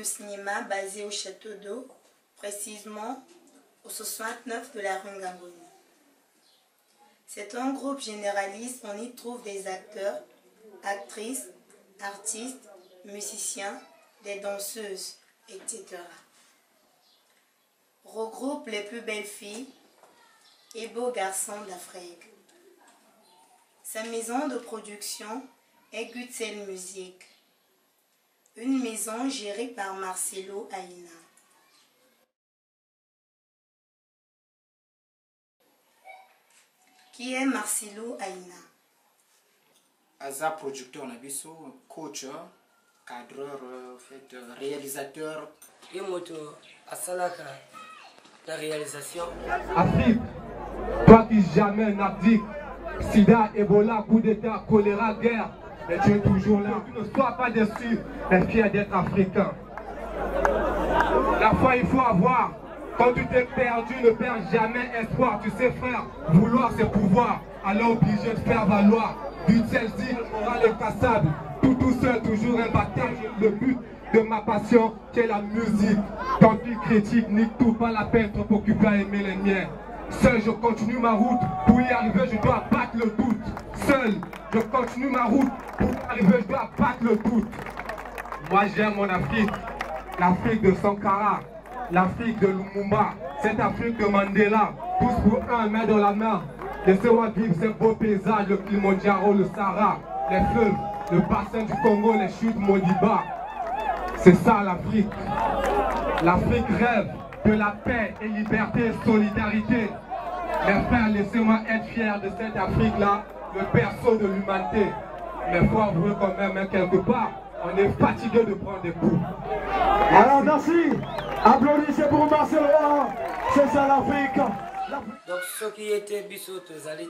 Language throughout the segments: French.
de cinéma basé au Château d'Eau, précisément au 69 de la rue Ngamboni. C'est un groupe généraliste, on y trouve des acteurs, actrices, artistes, musiciens, des danseuses, etc. Regroupe les plus belles filles et beaux garçons d'Afrique. Sa maison de production est Gutsel Music, une maison gérée par Marcelo Aina. Qui est Marcelo Aina? Aza producteur Nabiso, coach, cadreur, réalisateur. Et moto Asalaka, la réalisation. Afrique, toi qui jamais n'abdiques, sida, Ebola, coup d'état, choléra, guerre, mais tu es toujours là. Ne sois pas déçu, mais fier d'être africain. La foi, il faut avoir. Quand tu t'es perdu, ne perds jamais espoir. Tu sais, frère, vouloir c'est pouvoir. Alors obligé de faire valoir. But celle-ci, le moral est cassable. Tout seul, toujours imbattable. Le but de ma passion, qui est la musique. Tant pis critique, nique tout, pas la peine, trop occupé à aimer les miens. Seul, je continue ma route. Pour y arriver, je dois battre le doute. Seul, je continue ma route. Pour y arriver, je dois battre le doute. Moi, j'aime mon Afrique. L'Afrique de Sankara. L'Afrique de Lumumba. Cette Afrique de Mandela. Tous pour un, main dans la main. Laissez-moi vivre ces beaux paysages. Le Kilimanjaro, le Sahara. Les fleuves, le bassin du Congo, les chutes Modiba. C'est ça l'Afrique. L'Afrique rêve de la paix et liberté, solidarité. Mes frères, laissez-moi être fier de cette Afrique-là, le berceau de l'humanité. Mais il faut avouer quand même, hein, quelque part, on est fatigué de prendre des coups. Alors merci. Applaudissez pour Marcelo. C'est ça l'Afrique. Donc ceux qui étaient bisous, tous allés.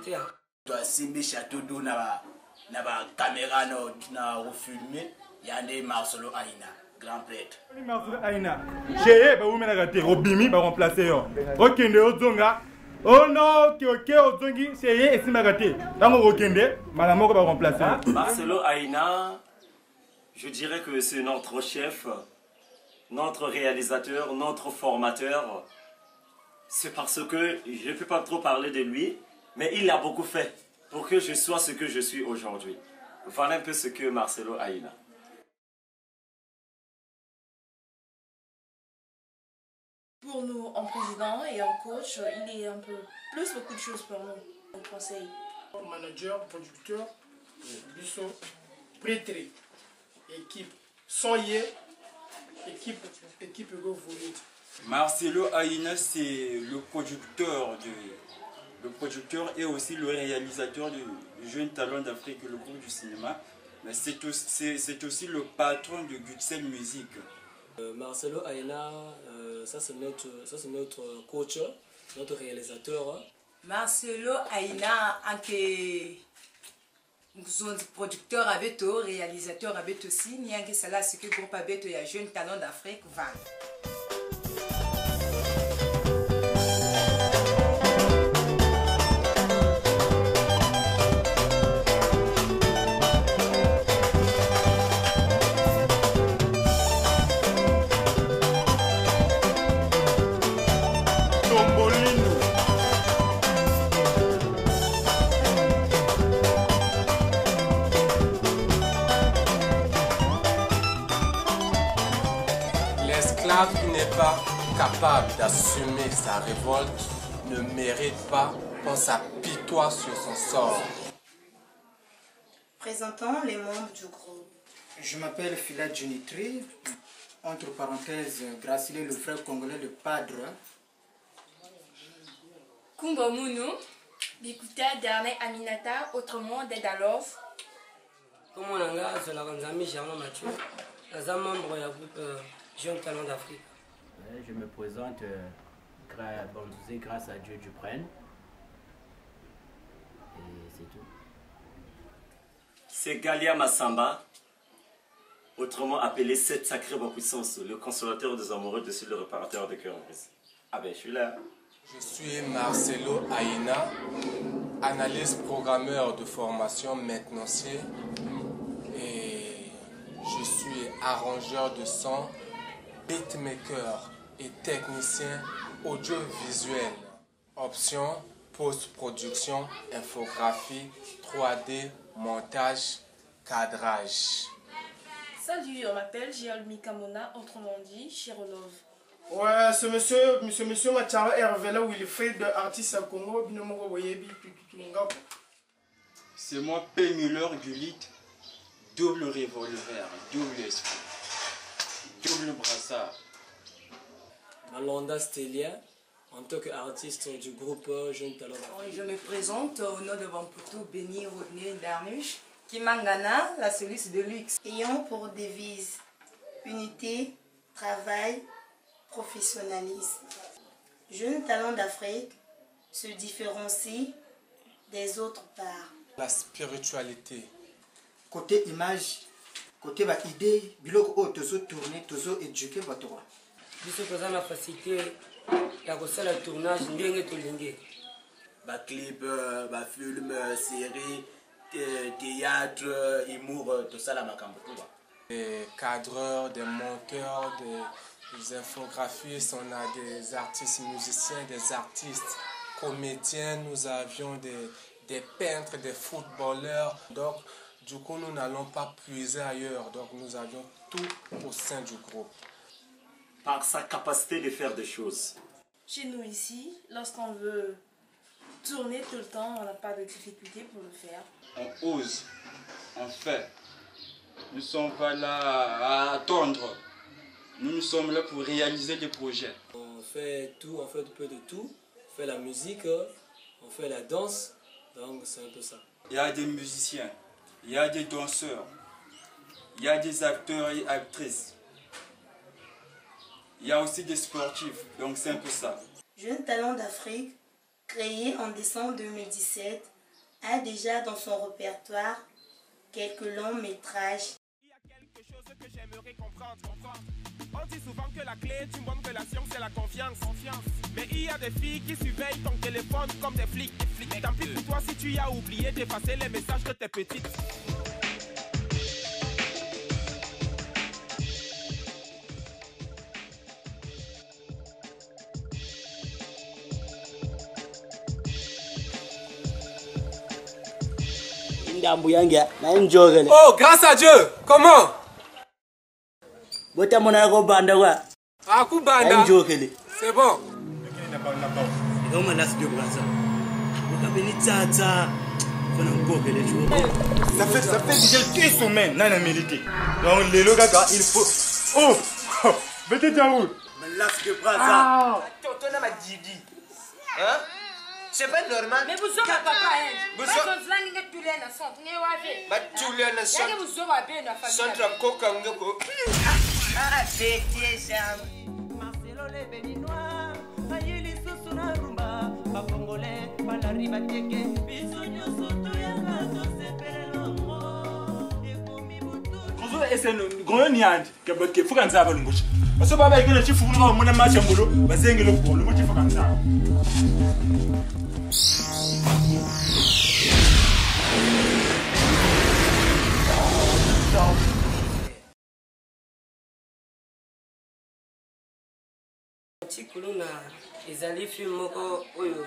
Toi, Simbi Château d'Eau, na caméra, na filmé, il y a des Marcelo Aina. Grand prêtre. Marcelo Aina. J'ai bah vous m'avez raté. Robimi va remplacer. Okende Ozonga. Oh non, ok Ozongi, c'est rien et c'est m'a raté. Dans mon Okende, Malamo va remplacer. Marcelo Aina, je dirais que c'est notre chef, notre réalisateur, notre formateur. C'est parce que je ne peux pas trop parler de lui, mais il a beaucoup fait pour que je sois ce que je suis aujourd'hui. Voilà un peu ce que Marcelo Aina. Pour nous, en président et en coach, il est un peu plus beaucoup de choses pour nous. On conseille. Manager, producteur, biso, prêtre, équipe, soye, équipe go voler. Marcelo Aina, c'est le producteur et aussi le réalisateur du Jeune Talent d'Afrique, le groupe du cinéma. Mais c'est aussi le patron de Gutsel Music. Marcelo Aina, ça c'est notre coach, notre réalisateur. Marcelo Aina, en tant que producteur avec toi, réalisateur avec aussi, il y a que cela, c'est que le groupe avec toi, il y a Jeune Talent d'Afrique, Van. L'esclave qui n'est pas capable d'assumer sa révolte ne mérite pas qu'on s'apitoie sur son sort. Présentons les membres du groupe. Je m'appelle Phila Junitri, entre parenthèses, Gracile, le frère congolais de Padre. Kumba Mounou, Bikuta Derne Aminata, autrement Dedalov. Comme on a sur la Ranzami, Germain Mathieu, un membre du groupe Jeune Talent d'Afrique. Je me présente grâce à Dieu du prenne. Et c'est tout. C'est Galia Massamba, autrement appelé Sept Sacrés Puissance, le consolateur des amoureux dessus le réparateur de cœur. Ah ben je suis là. Je suis Marcelo Aina, analyste programmeur de formation maintenancier et je suis arrangeur de son beatmaker et technicien audiovisuel. Option post-production, infographie, 3D, montage, cadrage. Salut, on m'appelle Gialmi Kamona, autrement dit Chirolov. Ouais, ce monsieur Machara Hervé là où il fait de artiste à Congo, c'est moi, P. Muller Gulit, double revolver, double esprit, double brassard. Malonda Stelia, en tant qu'artiste du groupe Jeune Talent d'Afrique. Je me présente au nom de Bamputo Béni Rodney Darnuche, Kimangana, la soluce de luxe. Ayant pour devise unité, travail, professionnalisme. Jeune Talent d'Afrique se différencie des autres parts. La spiritualité. Côté image, côté idée, biloko o tozo tourner, tozo éduquer votre roi. Biso toza na facilité ya kosala tournage ndenge tolingi. Ba clip, ba film, série, théâtre, humour, tout ça la makambo tout va. Des cadreurs, des monteurs, des infographistes, on a des artistes musiciens, des artistes comédiens, nous avions des peintres, des footballeurs. Donc, du coup, nous n'allons pas puiser ailleurs. Donc, nous avions tout au sein du groupe. Par sa capacité de faire des choses. Chez nous ici, lorsqu'on veut tourner tout le temps, on n'a pas de difficulté pour le faire. On ose, on fait. Nous ne sommes pas là à attendre. Nous sommes là pour réaliser des projets. On fait tout, on fait un peu de tout. On fait la musique, on fait la danse. Donc c'est un peu ça. Il y a des musiciens, il y a des danseurs, il y a des acteurs et actrices. Il y a aussi des sportifs, donc c'est un peu ça. Jeune Talent d'Afrique, créé en décembre 2017, a déjà dans son répertoire quelques longs métrages. Il y a quelque chose que j'aimerais comprendre. On dit souvent que la clé d'une bonne relation c'est la confiance. Mais il y a des filles qui surveillent ton téléphone comme des flics. Tant pis pour toi si tu as oublié d'effacer les messages de tes petites. Oh, grâce à Dieu. Comment? Ah, Koubanda. C'est bon. Ça fait déjà 2 semaines, non, milité. Donc, les gars, il faut. Oh! Mettez ta route. Ah! Hein? C'est pas normal. Mais vous êtes papa, hein? Vous êtes Kuluna ezali film moko oyo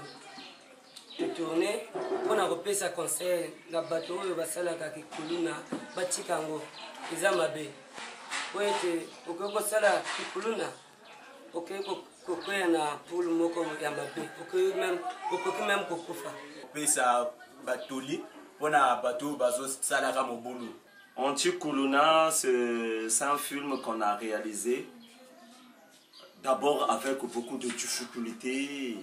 tourné pour na repesa conseil na bato oyo basalaka kikuluna batika ngo eza mabe oete okoko sala kikuluna okokwea na poule moko ya mabe okoki même kokufa pesa batoli pona bato bazo salaka mobulu. Antikuluna, c'est un film qu'on a réalisé d'abord avec beaucoup de difficultés.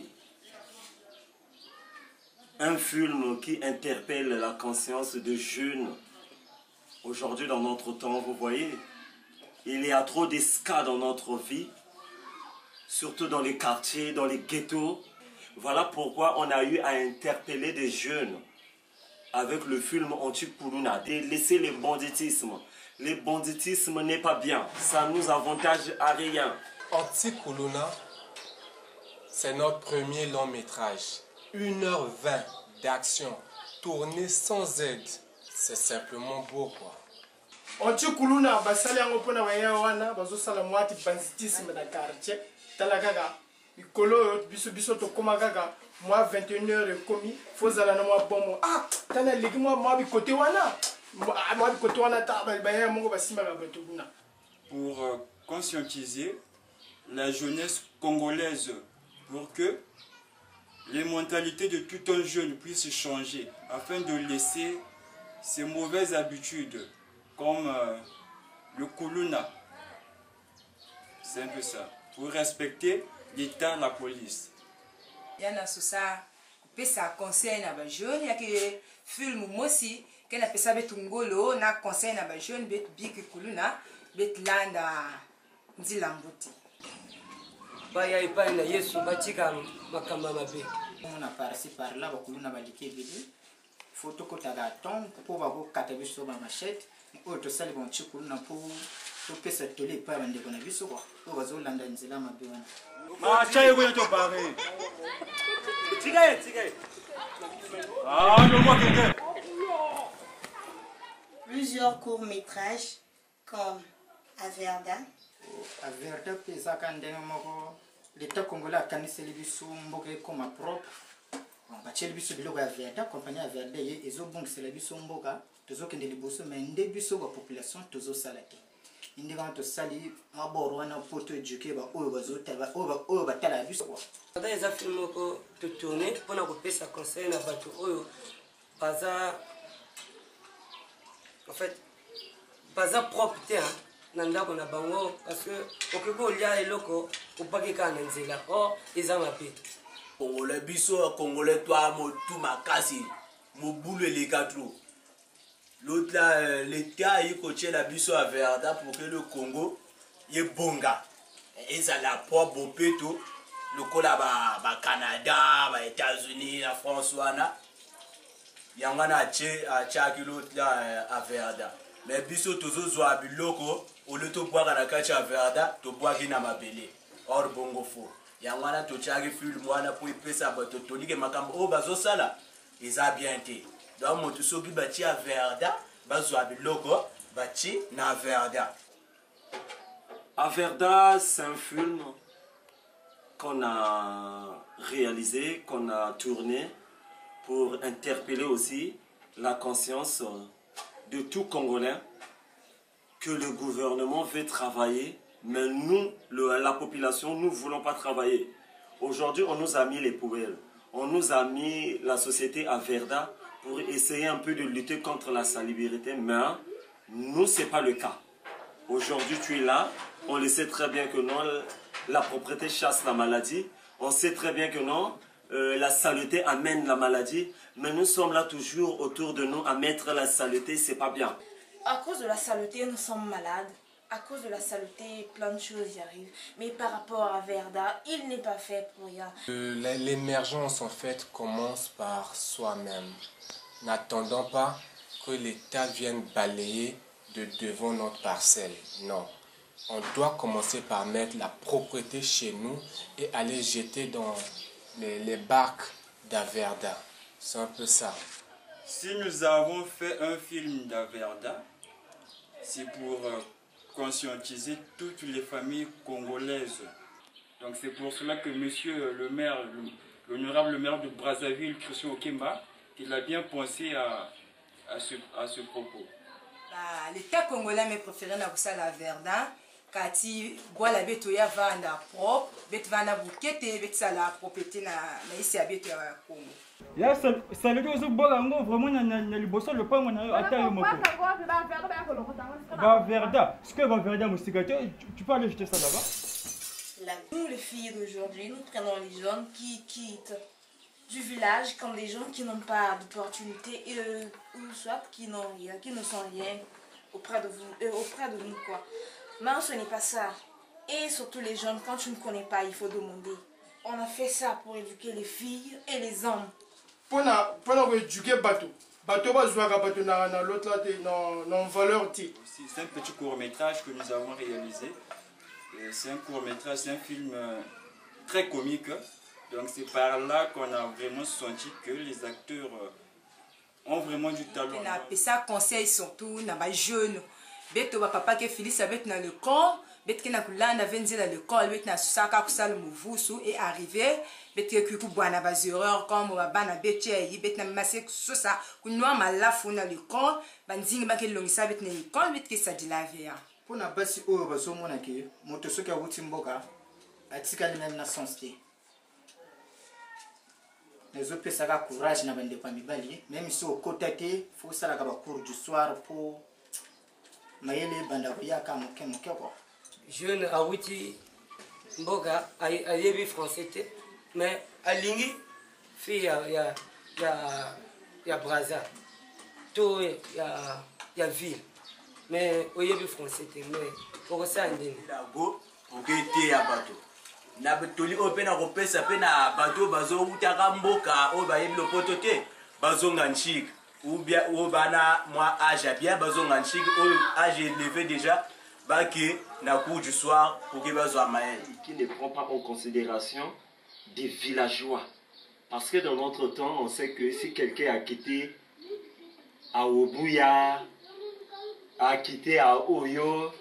Un film qui interpelle la conscience des jeunes. Aujourd'hui, dans notre temps, vous voyez, il y a trop d'escas dans notre vie, surtout dans les quartiers, dans les ghettos. Voilà pourquoi on a eu à interpeller des jeunes avec le film Antikuluna, de laisser le banditisme. Le banditisme n'est pas bien, ça nous avantage à rien. Antikuluna, c'est notre premier long métrage. 1h20 d'action, tourné sans aide. C'est simplement beau, quoi. onti kuluna basali yango mpona baya wana bazosala mwati banditisme na quartier tala kaka mikolo oyo biso tokóma kaka mwa 21h ekomi fozala na mwa bomo tana eleki mwa bikote wana mwa bikote wana ta baya moko basimbaka bato kuna. Pour conscientiser la jeunesse congolaise pour que les mentalités de tout un jeune puissent changer afin de laisser ces mauvaises habitudes comme le kuluna. C'est un peu ça. Pour respecter l'État, la police. Il y a ça, ça conseil na ba jeune, il y a que film mosi, qu'elle appelle ça betungolo, na conseil na ba jeune bet bik kuluna, bet landa nzilambuti. Baya ipai na Yesu batika makamba mabe. On a par-ci par-là, bakuluna balike bidi. Photo kotaga ton pour bako katabiso ba machette. O to sali bon chikuluna pour pesa tole pa bande kona biso kwa. O bazo landa nzela mabe wana. Ma chaye ko to bare. Tigaye. Plusieurs courts-métrages comme Averda. Averda pesa kandenge moko l'État congolais a kaniseli biso mboka ekoma propre. Bacheli biso biloko ya Averda, compagnie Averda ye ezobongisela biso mboka tozokende liboso mais nde biso ba population tozosala te. Inde quand tosali maboro wana po to eduke ba oyo bazotala oyo batala biso kwa. Dans les films ko to tourner pour na kopesa conseil na bato oyo baza en fait baza propreté na ndako na bango parce que okeko lia eloko opakeka na nzela or eza mabe. Congolais biso Congolais toi motu makasi mobulu eleka trop. L'autre là, l'État il coache la biso à Verda pour que le Congo y bonga. Et ça la propre péto, le cola ba Canada, ba États-Unis, la France wana. Yangana a l'autre là à Verda. Mais biso tozo zoa biloko, au lieu de boire à la kacha à Verda, to boire na mabele. Or bongo fo. Yangana to chagi film wana pour y pesa ba to tonique makambo o bazo sala. Ils a bien été. Donc, mon soki bati à Verda, bazwa biloko bati na Verda. Averda, c'est un film qu'on a réalisé, qu'on a tourné pour interpeller aussi la conscience de tout Congolais que le gouvernement veut travailler, mais nous, la population, nous ne voulons pas travailler. Aujourd'hui, on nous a mis les poubelles, on nous a mis la société à Verda pour essayer un peu de lutter contre la salubrité, mais nous, ce n'est pas le cas. Aujourd'hui, tu es là, on le sait très bien que non, la propreté chasse la maladie, on sait très bien que non, la saleté amène la maladie, mais nous sommes là toujours autour de nous à mettre la saleté, c'est pas bien. À cause de la saleté, nous sommes malades. À cause de la saleté, plein de choses y arrivent. Mais par rapport à Verda, il n'est pas fait pour rien. L'émergence, en fait, commence par soi-même. N'attendons pas que l'État vienne balayer de devant notre parcelle. Non. On doit commencer par mettre la propreté chez nous et aller jeter dans les bacs d'Averda. C'est un peu ça. Si nous avons fait un film d'Averda, c'est pour conscientiser toutes les familles congolaises. Donc c'est pour cela que monsieur le maire, l'honorable maire de Brazzaville, Christian Okemba, il a bien pensé à ce propos. L'État congolais me préféré na kusala Verda, kati boala beto ya vanda propre, bet vanda bukete, bet sala propriété na isi ya beto ya Congo. Ya salé ozo bola ngo vraiment na liboso le pango na ata yo moko. Ba Verda, ce que va Verda moustigato, tu peux aller jeter ça là-bas? Nous les filles d'aujourd'hui, nous prenons les jeunes qui quittent du village comme des gens qui n'ont pas d'opportunité ou soit qui n'ont rien, qui ne sont rien auprès de vous, auprès de nous quoi. Mais ce n'est pas ça. Et surtout les jeunes, quand tu ne connais pas, il faut demander. On a fait ça pour éduquer les filles et les hommes. Pour éduquer bateau. Bateau va jouer à bateau dans l'autre là, dans valeur T. C'est un petit court-métrage que nous avons réalisé. C'est un court-métrage, c'est un film très comique. Donc c'est par là qu'on a vraiment senti que les acteurs ont vraiment du talent. On a appelé ça conseil surtout dans les jeunes. beto papa ke Félix bet na le camp bet ke na kulanda venzela le camp bet na saka kusala muvusu et arrivé bet ke ku bwana bazureur comme bana betche yi bet na masek sosa kunwa malafu na le camp banzingi ba ke longisa bet na le camp bet ke sa dilavia pona basi oyo bazomona ke moto soki awuti mboka atikali même na sens te nezopesaka courage na bandeko ya mibali même si okota te fo osalaka bacours du soir mpo mayele ebanda koyaka moke moke kwa jeune awuti mboka ayebi français te mais alingi fi ya braza to ya ville mais oyebi français te mais okosala ndeni dago okete ya bato na toli oyo mpe na kopesa mpe na bato bazowutaka mboka oyo bayebi lopoto te bazonga nchik oyo bana mwa age ya bien bazonga nchik oyo age élevé déjà bake na cours du soir pour que bazwa mayele qui ne prend pas en considération des villageois parce que dans notre temps on sait que si quelqu'un a quitté à Obuya a quitté à Oyo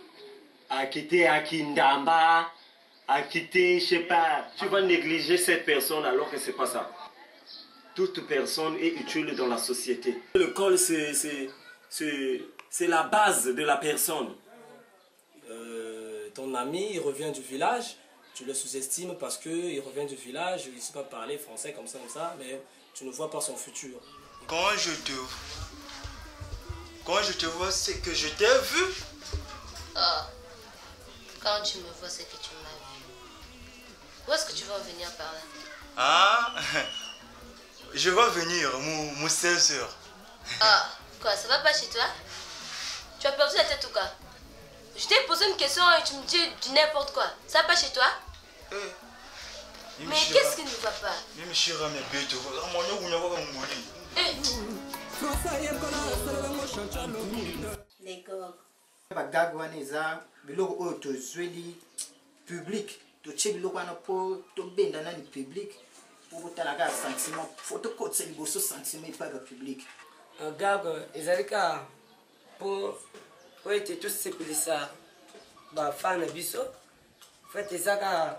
a quitté à Kindamba à quitter, je sais pas, tu vas négliger cette personne alors que c'est pas ça. Toute personne est utile dans la société. L'école, c'est la base de la personne. Ton ami, il revient du village, tu le sous-estimes parce qu'il revient du village, il ne sait pas parler français comme ça, mais tu ne vois pas son futur. Quand je te vois, c'est que je t'ai vu. Oh, quand tu me vois, c'est que tu m'as vu. Où est-ce que tu vas venir par là? Ah, je vais venir, mon 16h. Ah, quoi, ça va pas chez toi? Tu as perdu la tête ou quoi? Je t'ai posé une question et tu me dis du n'importe quoi. Ça va pas chez toi? Mais qu'est-ce qui ne va pas? Même si je ramène bête, les gars. bagag wana eza biloko oyo tozweli public totie biloko wana mpo tobenda nani public mpo kotalaka sentiment fo tokotisa liboso sentiment epai bapublic gag ezali kaka mpo ete tosepelisa bafan na biso fait eza kaka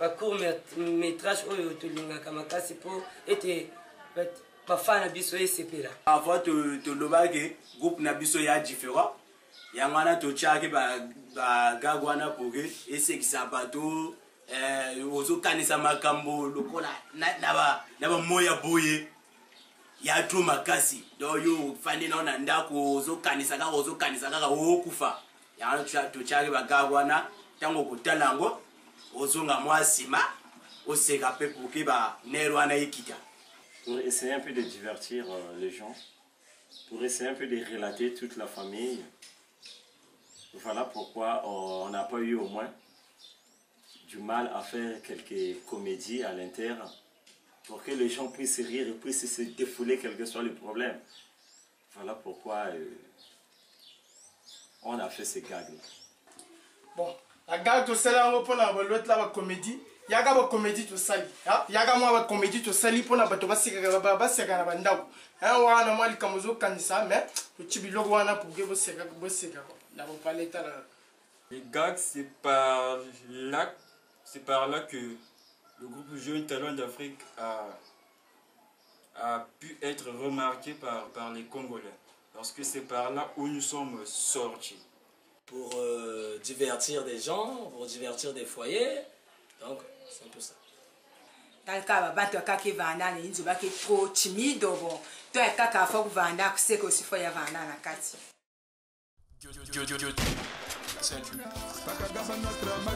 bacourt métrage oyo tolingaka makasi mpo ete bafan na biso esepela parfois tolobaki groupe na biso ya différent yango wana totiaki bagag wana poke esekisa bato ozokanisa makambo lokola na bamoya boye ya tro makasi donc yo ofandi nao na ndako ozokanisa kaka okufa yango totiaki bagag wana ntango okotala yango ozonga mwa nsima oseka mpe poke banere wana ekita. Pour essayer un peu de divertir les gens, pour essayer un peu de relater toute la famille. Voilà pourquoi on n'a pas eu au moins du mal à faire quelques comédies à l'intérieur pour que les gens puissent rire et puissent se défouler quel que soit le problème. Voilà pourquoi on a fait ces gags-là. Bon, la gag, tout ça, on va prendre l'autre là, la comédie. Yaga ba comédie to sali yaga mwa ba comédie to sali pona bato baseka na bandako wana mwa likamuzo kanisa mais to tibiloko wana pour que boseka na ba paleta là. Les gags, c'est par là que le groupe Jeune Talent d'Afrique a pu être remarqué par les Congolais. Parce que c'est par là où nous sommes sortis. Pour divertir des gens, pour divertir des foyers. Donc, c'est un peu ça. Dans le cas, bato kaki vanda ni nzo baki trop timide bon. To e kaka fa ku vanda ku seko si fo ya vanda na kati. Bakagabana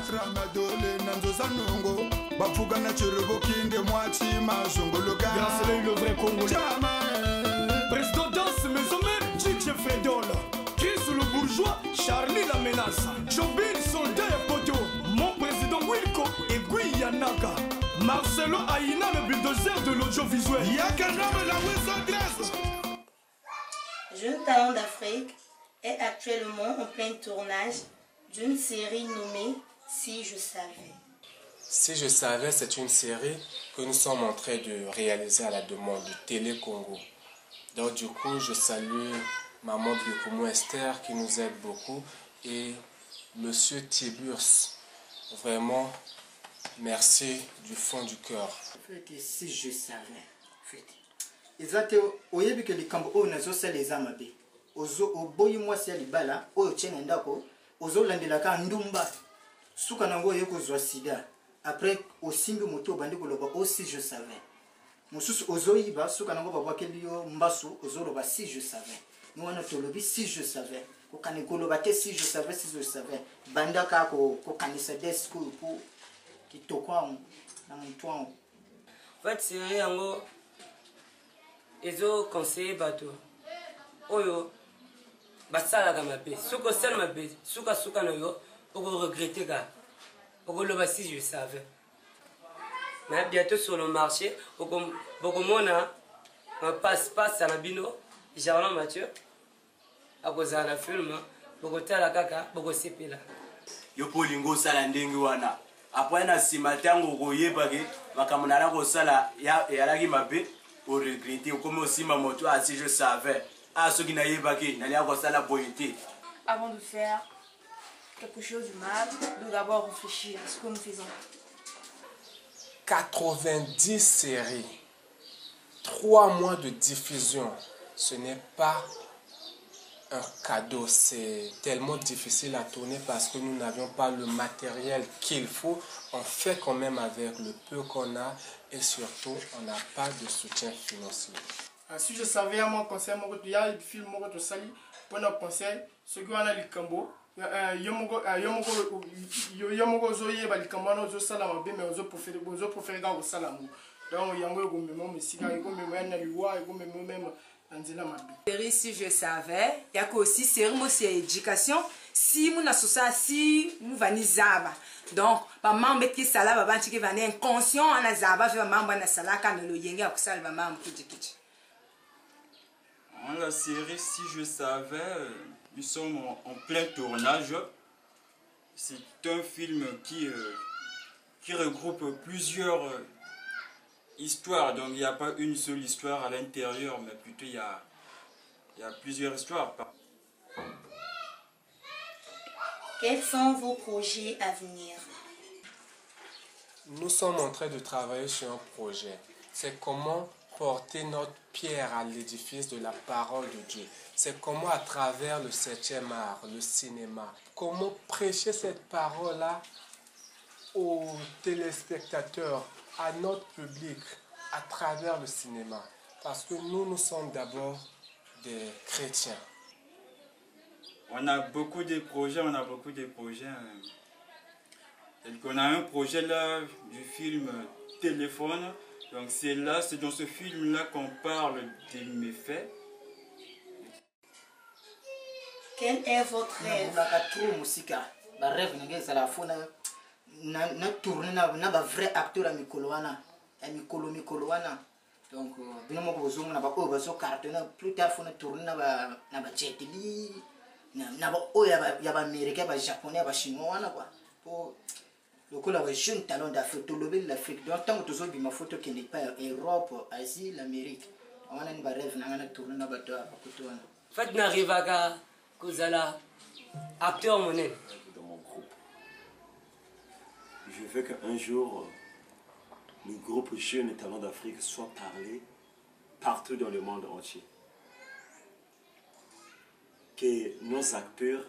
trama dole nanzo zanongo bavuga na chirubo kinde mwachi mazongologa grâce à le vrai Congolais président danse maison mère DJ Fredola Chris le bourgeois Charlie la menace Jobin soldat et poto mon président Wilco et Guyanaka Marcelo Aïna le bulldozer de l'audiovisuel Yakagame la Wilson Grèce. Jeune Talent d'Afrique est actuellement en plein tournage d'une série nommée Si je savais. Si je savais, c'est une série que nous sommes en train de réaliser à la demande du Télé Congo. Donc du coup, je salue maman Biokomo Esther qui nous aide beaucoup et monsieur Tiburs. Vraiment, merci du fond du cœur. Si je savais, exactement, au début que les cambos on a zossé les amabe, au boy moi c'est libala, au tien ndako, au zolandela ka ndumba, suka nango yeko zoasida. Après au simbi moto bandi koloba aussi je savais. Mususu ozoyiba suka nango babwa kelio mbasu ozoloba si je savais. Nous on a tolobi si je savais. Ko kane koloba te si je savais si je savais. Banda ka ko kanisa desko ko kitokwa na mtwa. En fait, c'est un ezo conseiller bato oyo basalaka mabe soki osala mabe suka na yo okoregrete ka okoloba si je savais. Mais bientôt sur le marché bokomona passe na bino Gerland Mathieu akozala na film bokotala kaka bokosepela yo mpo olingi osala ndenge wana apres na nsima ntango okoyebaki makambo na ala kosala eyalaki mabe oregrete okomi osima moto si je savais soki nayebaki nalia kosala boye te. Avant de faire quelque chose de mal, de d'abord réfléchir à ce que nous faisons. 90 séries, 3 mois de diffusion, ce n'est pas un cadeau, c'est tellement difficile à tourner parce que nous n'avions pas le matériel qu'il faut. On fait quand même avec le peu qu'on a et surtout on n'a pas de soutien financier. Si je savais à mon conseil, il y a un film de Sali, pour un conseil, ce qui a le cambo, Yomoko Zoye, Balikambano, Zosalama, mais aux autres préférés au Salamou. Donc, il y a un peu de cigares, il y a un peu même. Si je savais, il y a aussi c'est éducation. Si nous avons si nous venons zaba. Donc, maman met qui sala baba qui va inconscient on a zaba fait maman na sala quand le yenga ku sala maman kiti. La série Si je savais, nous sommes en plein tournage. C'est un film qui regroupe plusieurs histoires. Donc il n'y a pas une seule histoire à l'intérieur, mais plutôt il y a plusieurs histoires. Quels sont vos projets à venir? Nous sommes en train de travailler sur un projet. C'est comment porter notre pierre à l'édifice de la parole de Dieu. C'est comment à travers le 7e art, le cinéma, comment prêcher cette parole-là aux téléspectateurs, à notre public, à travers le cinéma. Parce que nous sommes d'abord des chrétiens. On a beaucoup de projets, Donc on a un projet là du film Téléphone. Donc c'est dans ce film-là qu'on parle des méfaits. Quel est votre rêve? Na tourner na vrai acteur à mikoloana donc bino moko bozomo na ba ko bazo cartonner plus tard faut na tourner na ba Jet Li na ba oya ya ba américain ba japonais ba chinois wana quoi pour le coup la jeune talent d'Afrique to lever l'Afrique donc tant que tous autres ma photo qui n'est pas Europe, Asie, l'Amérique on a une rêve na tourner na ba to ba koto wana fait n'arrive à kozala acteur moné dans mon groupe. Je veux qu'un jour, le groupe Jeunes Talents d'Afrique soit parlé partout dans le monde entier. Que nos acteurs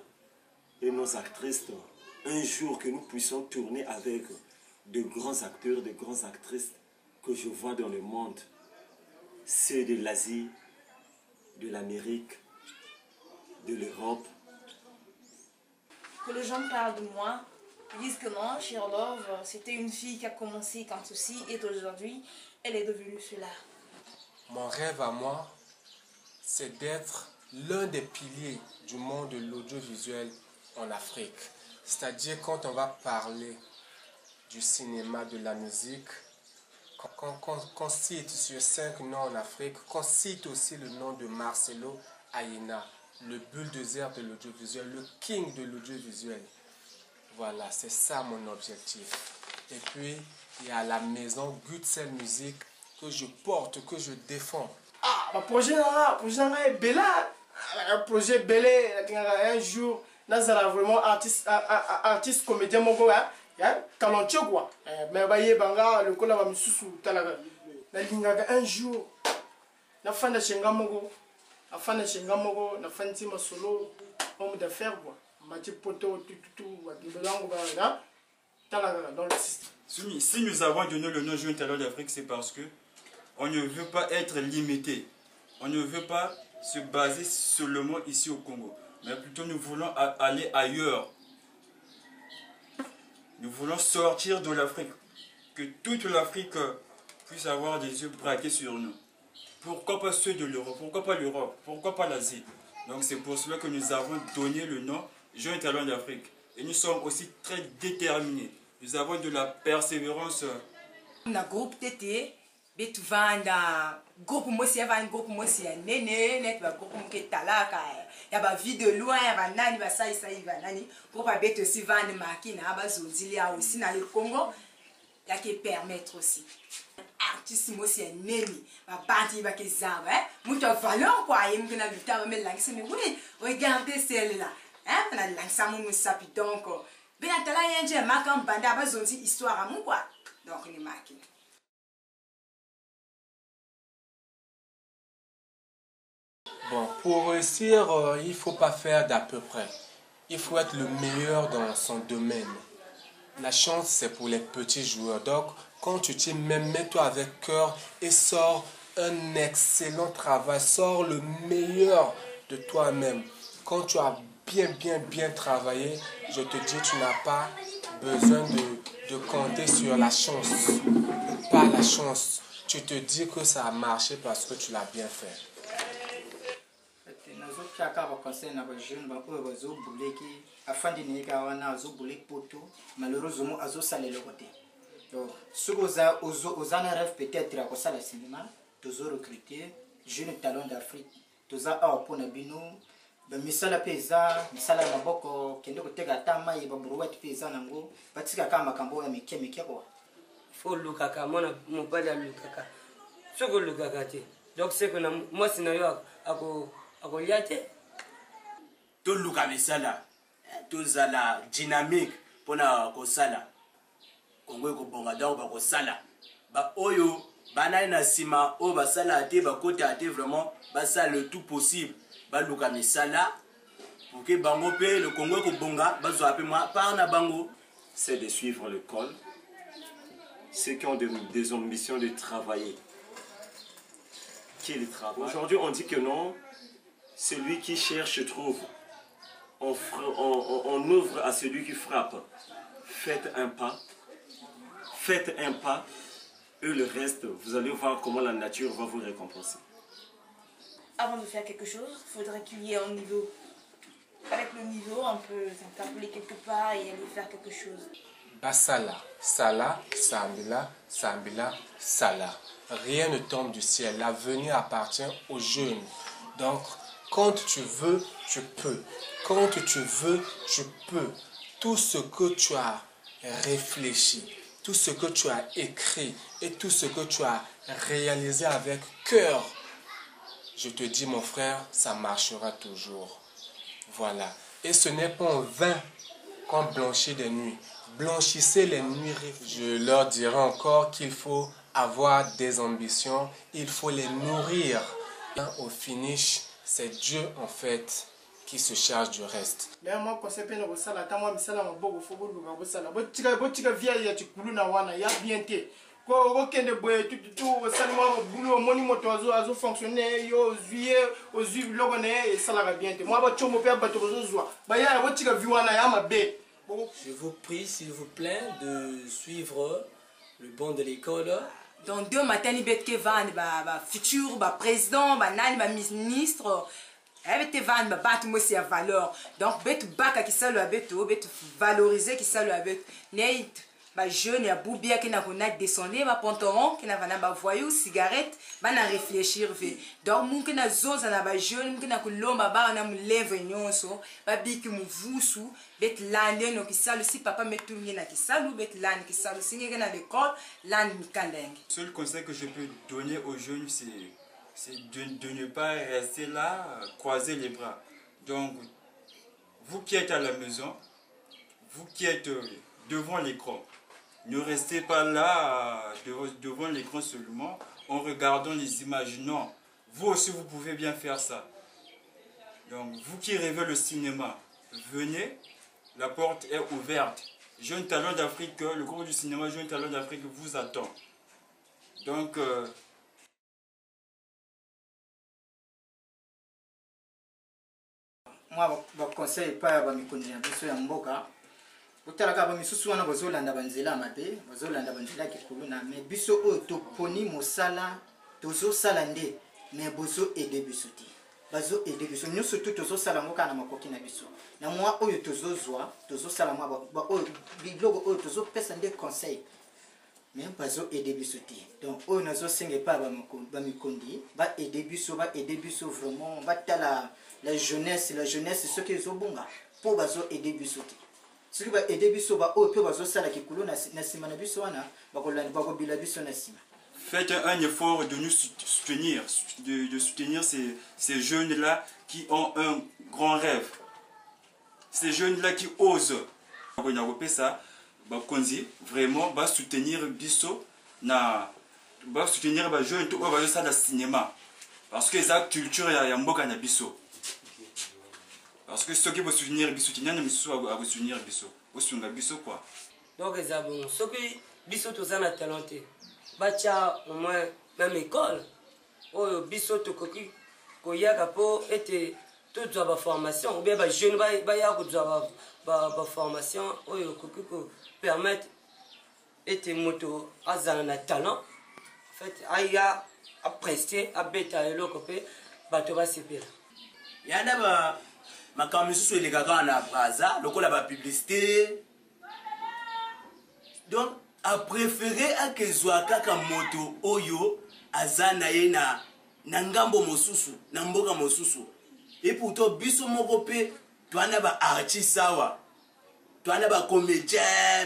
et nos actrices, un jour que nous puissions tourner avec de grands acteurs, de grandes actrices que je vois dans le monde. Ceux de l'Asie, de l'Amérique, de l'Europe. Que les gens parlent de moi. Ils disent que non, Cherlove, c'était une fille qui a commencé comme ceci et aujourd'hui, elle est devenue cela. Mon rêve à moi, c'est d'être l'un des piliers du monde de l'audiovisuel en Afrique. C'est-à-dire quand on va parler du cinéma, de la musique, qu'on cite sur 5 noms en Afrique, qu'on cite aussi le nom de Marcelo Aïna, le bulldozer de l'audiovisuel, le king de l'audiovisuel. Voilà, c'est ça mon objectif. Et puis, il y a la maison Gutsel Music que je porte, que je défends. Ah, le projet est bella. projet belé un jour nazala vraiment artiste comédien moko ya kalonche quoi mais baye banga le kola ba misusu talaga na lingaka un jour na fanda chenga moko na fanti masolo homme d'affaires quoi mati poto tout wa dibelango ba talaga dans le système. Si nous avons donné le nom Jeune Talent d'Afrique, c'est parce que on ne veut pas être limité. On ne veut pas se baser seulement ici au Congo. Mais plutôt nous voulons aller ailleurs. Nous voulons sortir de l'Afrique. Que toute l'Afrique puisse avoir des yeux braqués sur nous. Pourquoi pas ceux de l'Europe? Pourquoi pas l'Europe? Pourquoi pas l'Asie? Donc c'est pour cela que nous avons donné le nom Jeune Talent d'Afrique. Et nous sommes aussi très déterminés. Nous avons de la persévérance. Na groupe TT, betu vanda groupe mosi ya van groupe mosi ya nene net ba groupe mke talaka ya ba vie de loin ya ba nani ba sai ba nani groupe ba betu aussi vanda makina ba zondili ya aussi na le Congo ya qui permettre aussi artiste mosi ya nene ba bandi ba kezaba mutu valeur quoi yemke na luta ba melangisi mais oui regardez celle là hein na langisa mu sapi donc ben tala yenje makam banda ba zonzi histoire amu quoi donc ni makina. Bon, pour réussir, il ne faut pas faire d'à peu près. Il faut être le meilleur dans son domaine. La chance, c'est pour les petits joueurs. Donc, quand tu t'y mets-toi avec cœur et sors un excellent travail, sors le meilleur de toi-même. Quand tu as bien travaillé, je te dis, tu n'as pas besoin de compter sur la chance. Pas la chance. Tu te dis que ça a marché parce que tu l'as bien fait. Kaka ba conseil na ba jeune ba ko ba zo buleki afandi ne ka wana zo buleki poto malheureusement azo salé le côté donc sugoza ozana rêve peut-être à ça la cinéma tozo recruter jeune talent d'Afrique toza a pona bino ba misala peza misala maboko kende koteka tama ye ba buruwati peza nango batika kama makambo ya mikemike kwa faut lukaka mona mobali lukaka soko lukaka te donc c'est que moi sinayo ako liate to luka misala to zala dynamique pona ko sala kongo ko bonga donc ba ko sala ba oyo bana na sima o ba sala te ba kota te vraiment ba sala le tout possible ba luka misala pour que bango pe le Congo ko bonga ba zo ape moi par na bango c'est de suivre le col, ceux qui ont des ambitions de travailler. Qui est le travail? Aujourd'hui on dit que non. Celui qui cherche trouve. On ouvre à celui qui frappe. Faites un pas, et le reste, vous allez voir comment la nature va vous récompenser. Avant de faire quelque chose, il faudrait qu'il y ait un niveau. Avec le niveau, on peut s'interpeller quelque part et aller faire quelque chose. Basala, Sala, Sambila, Sambila, Sala. Rien ne tombe du ciel. L'avenir appartient aux jeunes. Donc, quand tu veux, tu peux. Quand tu veux, tu peux. Tout ce que tu as réfléchi, tout ce que tu as écrit et tout ce que tu as réalisé avec cœur, je te dis mon frère, ça marchera toujours. Voilà. Et ce n'est pas en vain qu'on blanchit des nuits. Blanchissez les nuits. Je leur dirai encore qu'il faut avoir des ambitions, il faut les nourrir. Au finish, c'est Dieu en fait qui se charge du reste. Je vous prie, s'il vous plaît, de suivre le banc de l'école. Dans 2 matins, il y a futur président, ministre. Il y a valeur. Donc, il y a valoriser qui ba jeune ya boubia qui n'a pas descendu ba pantalon qui n'a pas voyou cigarette ba na réfléchir ve donc mon qui n'a zoza na ba jeune qui n'a ko lomba ba na mu leve nyonso ba biki mu vusu bet lande no ki salu si papa metungi na ki salu bet lande ki salu singi na l'école lande mi kandeng. Le seul conseil que je peux donner aux jeunes c'est de ne pas rester là, croiser les bras. Donc, vous qui êtes à la maison, vous qui êtes devant l'écran, ne restez pas là devant l'écran seulement en regardant les images. Non, vous aussi vous pouvez bien faire ça. Donc, vous qui rêvez le cinéma, venez, la porte est ouverte. Jeune Talent d'Afrique, le groupe du cinéma Jeune Talent d'Afrique vous attend. Donc, moi baconseil epai ya bamikondi na biso ya mboka botalaka bamisusu wana bozolanda banzela mabe bozolanda banzela kikulu na me biso oyo toponi mosala tozosala nde me bozoede biso te bazoede biso nyonso tu tozosala ngo kaka na makoki na biso na mwa oyo tozozwa tozosala mwa biloko oyo tozopesa nde conseil me bazoede biso te donc oyo nazosenga epai ya bamikondi baede biso vraiment batala la jeunesse ce qui est obonga pour bazo aider biso ti ce qui va aider biso ba o pe bazo sala kikulu na sima na biso wana bakolanda bakobila biso na sima. Faites un effort de nous soutenir, de soutenir ces jeunes-là qui ont un grand rêve. Ces jeunes-là qui osent. Vraiment, va soutenir biso na va soutenir ba jeunes tout va ça dans cinéma parce que ça culture ya mboka na biso. Parce que ceux qui vont soutenir biso tinya na miso va soutenir biso. Au sunga biso quoi. Donc les abons, ceux qui biso tous en talenté. Bacha au moins même école. Oh biso to koki koyaka po était toute la formation ou bien ba jeune ba ya ko ba formation oyo koki ko permettre était moto azana na talent. En fait aya a prester a beta et l'occuper bato ba sepela. Yana ba makambo susu elekaka na braza lokola ba publicité. Donc a préféré à que soit kaka moto oyo azana ye na ngambo mosusu na mboka mosusu. Et pourtant biso moko pe twana ba artiste sawa. Twana ba comédien,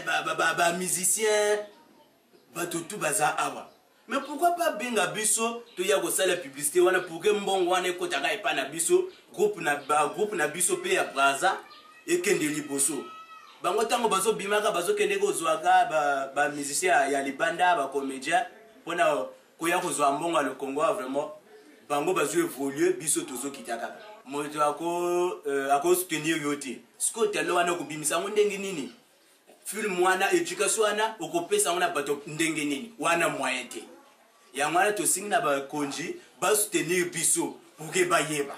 ba musicien, ba tout baza awa. Mais pourquoi pas benga biso to ya ko sala publicité wana pour que mbongo wana ekotaka epa na biso groupe na biso pe ya braza ekende liboso. Bango tango bazo bimaka bazo kende ko zwaka ba musicien ya libanda ba comédien pona ko ya ko zwa mbongo le Congo vraiment bango bazo évoluer biso tozo kitaka. Moto ako soutenir yote. Siko telo wana ko bimisa ngo ndenge nini? Film wana education wana okopesa wana bato ndenge nini? Wana moyen te. Ya mwana to singna ba konji ba soutenir biso pour que ba yeba.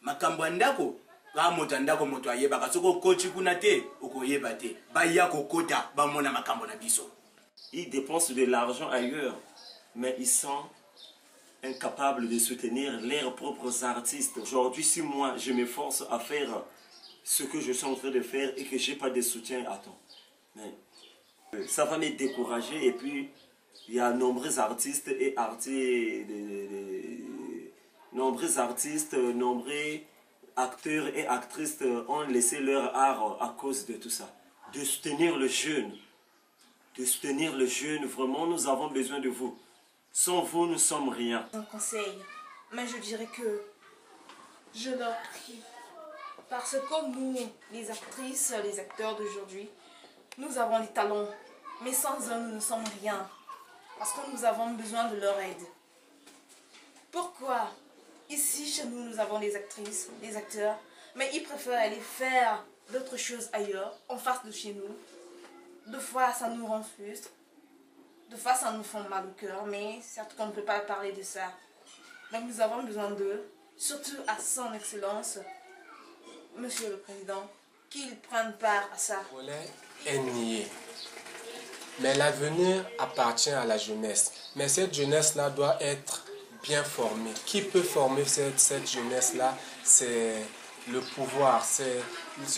Makambo ndako ka moto ndako moto ayeba kasoko kochi kuna te okoyeba te. Ba ya kokota ba mona makambo na biso. Ils dépensent de l'argent ailleurs, mais ils sont incapables de soutenir leurs propres artistes. Aujourd'hui, si moi je m'efforce à faire ce que je suis en train de faire et que je n'ai pas de soutien, attends, mais ça va me décourager. Et puis il y a nombreux artistes et nombreux acteurs et actrices ont laissé leur art à cause de tout ça. De soutenir le jeune, vraiment nous avons besoin de vous. Sans vous, nous sommes rien. Un conseil, mais je dirais que je leur prie. Parce que nous, les actrices, les acteurs d'aujourd'hui, nous avons des talents. Mais sans eux, nous ne sommes rien. Parce que nous avons besoin de leur aide. Pourquoi? Ici, chez nous, nous avons des actrices, des acteurs, mais ils préfèrent aller faire d'autres choses ailleurs, en face de chez nous. Deux fois, ça nous rend frustres. Deux fois, ça nous fait mal au cœur, mais certes qu'on ne peut pas parler de ça. Donc nous avons besoin d'eux, surtout à son excellence, Monsieur le Président, qu'ils prennent part à ça. Le volet est nié. Mais l'avenir appartient à la jeunesse. Mais cette jeunesse-là doit être bien formée. Qui peut former cette jeunesse-là? C'est le pouvoir, ce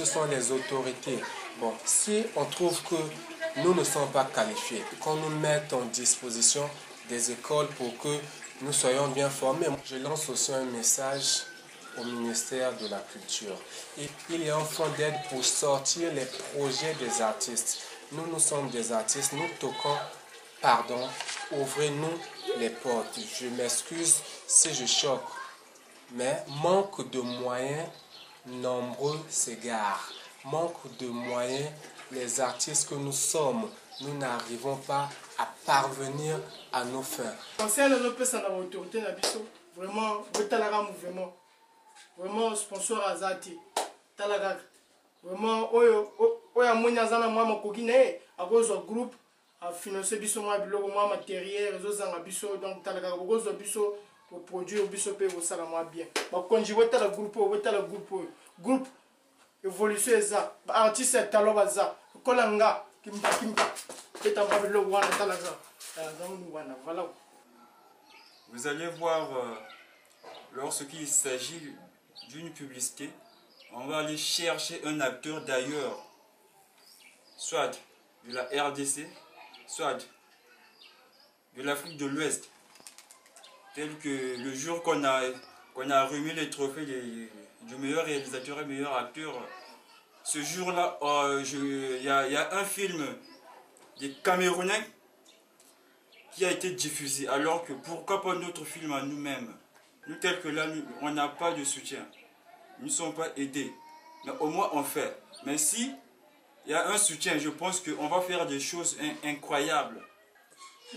sont les autorités. Bon, si on trouve que nous ne sommes pas qualifiés, qu'on nous mette en disposition des écoles pour que nous soyons bien formés. Je lance aussi un message au ministère de la Culture. Il y a un fonds d'aide pour sortir les projets des artistes. Nous sommes des artistes, nous toquons, ouvrez-nous les portes. Je m'excuse si je choque, mais manque de moyens, nombreux s'égarent. Manque de moyens, les artistes que nous sommes, nous n'arrivons pas à parvenir à nos fins. Conseil à l'autorité, vraiment, mouvement. Vraiment, sponsor à Zati. Talaga. Vraiment, oya mounya zana moi ma kokine, à cause du groupe, à financer biso moi bilogo moi matériel, réseau zanga biso, donc talaga, à cause de biso, pour produire biso pe au sala moi bien. Bah quand je vois le groupe, évolution est ça, artiste talent baza, kolanga, kimba, et à moi bilogo wana talaga, voilà. Vous allez voir, lorsqu'il s'agit d'une publicité, on va aller chercher un acteur d'ailleurs, soit de la RDC, soit de l'Afrique de l'Ouest, tel que le jour qu'on a remis les trophées du meilleur réalisateur et meilleur acteur. Ce jour-là, il y a un film des Camerounais qui a été diffusé, alors que pourquoi pas notre film à nous-mêmes? Nous, tels que là, on n'a pas de soutien. Nous ne sommes pas aidés. Mais au moins, on fait. Mais si il y a un soutien, je pense qu'on va faire des choses incroyables.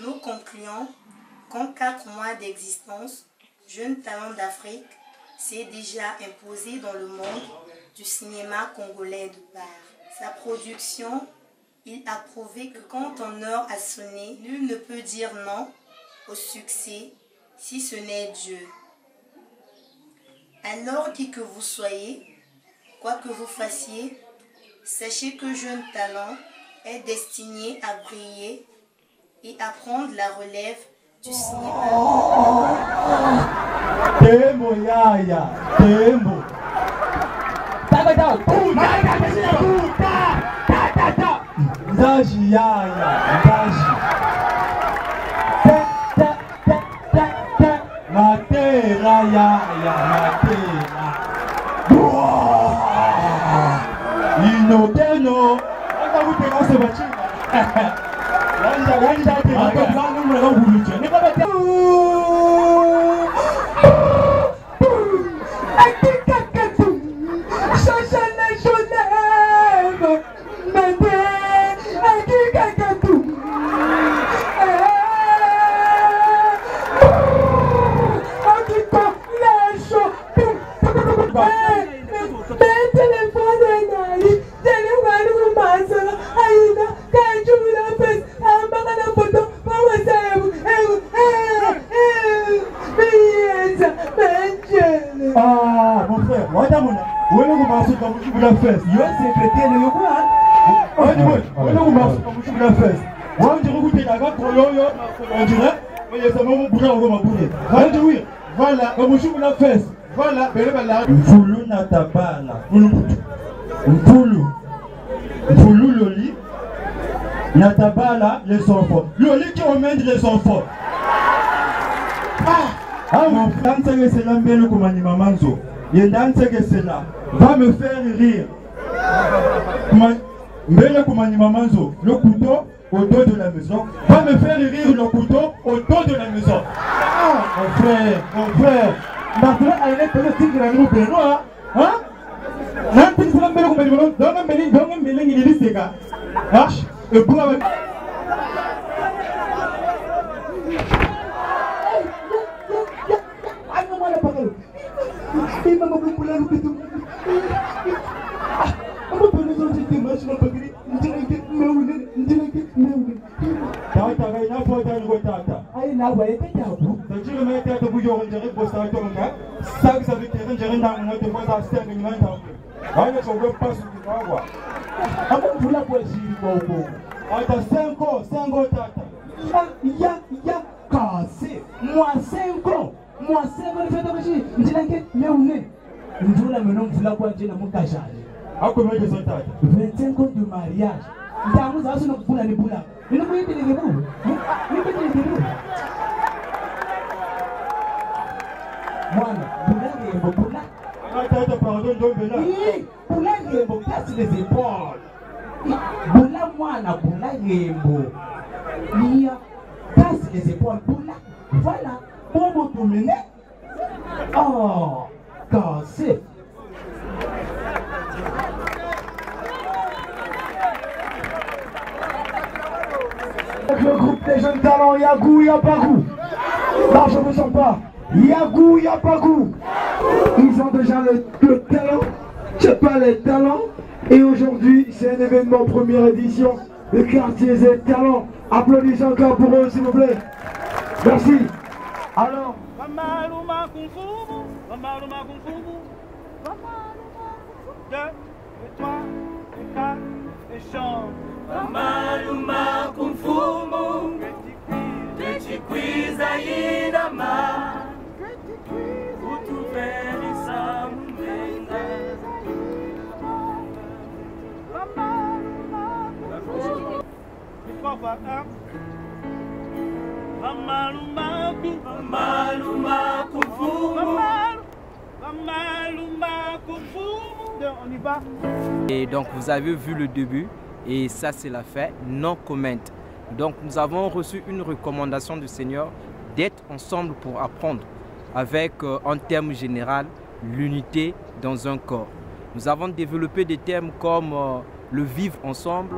Nous concluons qu'en 4 mois d'existence, Jeune Talent d'Afrique s'est déjà imposé dans le monde du cinéma congolais de part. Sa production, il a prouvé que quand ton heure a sonné, nul ne peut dire non au succès si ce n'est Dieu. Alors qui que vous soyez, quoi que vous fassiez, sachez que Jeune Talent est destiné à briller et à prendre la relève du cinéma. Tembo yaya, tembo. Zaji yaya, zaji. Matera yaya, matera. Inokeno. Aka kuteka sebachi. Yanja ate aka planu mura buluche. Ne baba te. Ah, mon frère, Wadamuna, où est-ce que vous marchez comme vous la faites? Il y a un secrétaire de l'Okuan. Où est-ce que vous marchez comme vous la faites? On dirait que vous êtes là-bas, on dirait, mais il y a un moment où vous êtes là. Voilà, comme vous la faites. Voilà, Mfulu natabana. Mfulu loli. Natabala les enfants. Loli qui emmène les enfants. Ah, mon frère, c'est la mbele kumani mamanzo. Yendanse que c'est là. Va me faire rire. Mbele kumani mamanzo. Le couteau au dos de la maison. Va me faire rire le couteau au dos de la maison. Ah, mon frère. Maintenant, elle est peut-être que nous prenons. Hein? Nanti c'est la mbele kumani mamanzo. Donc mbele il est listé là. Marche. Et pour la moi 5 ans. Moi, c'est bon, je vais te dire, mais où est nous la menons pour la boîte de mon cachage. À combien de temps 25 ans de mariage. Nous avons une boule à l'éboula. Mais nous pouvons te les débouler. Nous pouvons te les débouler. Moi, boula. Attends, pardon, oui, boula, casse les épaules. Boula, moi, boula, casse les épaules pour là. Voilà. Pour vous dominer. Oh, cassé. Avec le groupe des jeunes talents, Yagou, Yapagou. Non, je ne me sens pas. Yagou, Yapagou. Ils ont déjà le talent. C'est pas les talents. Et aujourd'hui, c'est un événement première édition. Le quartier des talents. Applaudissez encore pour eux, s'il vous plaît. Merci. Alors. Maluma kumfumu Tetikwiza yinama Utuvelisa mbenga Maluma kumfumu On y va. Et donc vous avez vu le début. Et ça, c'est la fin, non comment. Donc, nous avons reçu une recommandation du Seigneur d'être ensemble pour apprendre avec, en termes général, l'unité dans un corps. Nous avons développé des termes comme le vivre ensemble.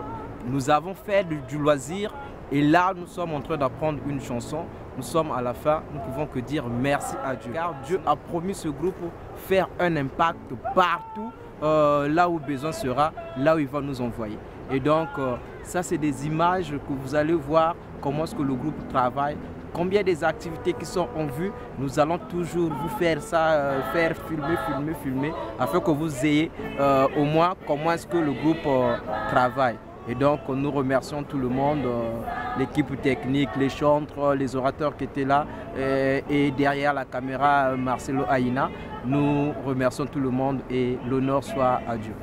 Nous avons fait du loisir. Et là, nous sommes en train d'apprendre une chanson. Nous sommes à la fin. Nous ne pouvons que dire merci à Dieu. Car Dieu a promis ce groupe faire un impact partout, là où besoin sera, là où il va nous envoyer. Et donc, ça, c'est des images que vous allez voir comment est-ce que le groupe travaille, combien des activités qui sont en vue. Nous allons toujours vous faire ça, faire filmer, afin que vous ayez au moins comment est-ce que le groupe travaille. Et donc, nous remercions tout le monde, l'équipe technique, les chantres, les orateurs qui étaient là, et derrière la caméra, Marcelo Aïna. Nous remercions tout le monde et l'honneur soit à Dieu.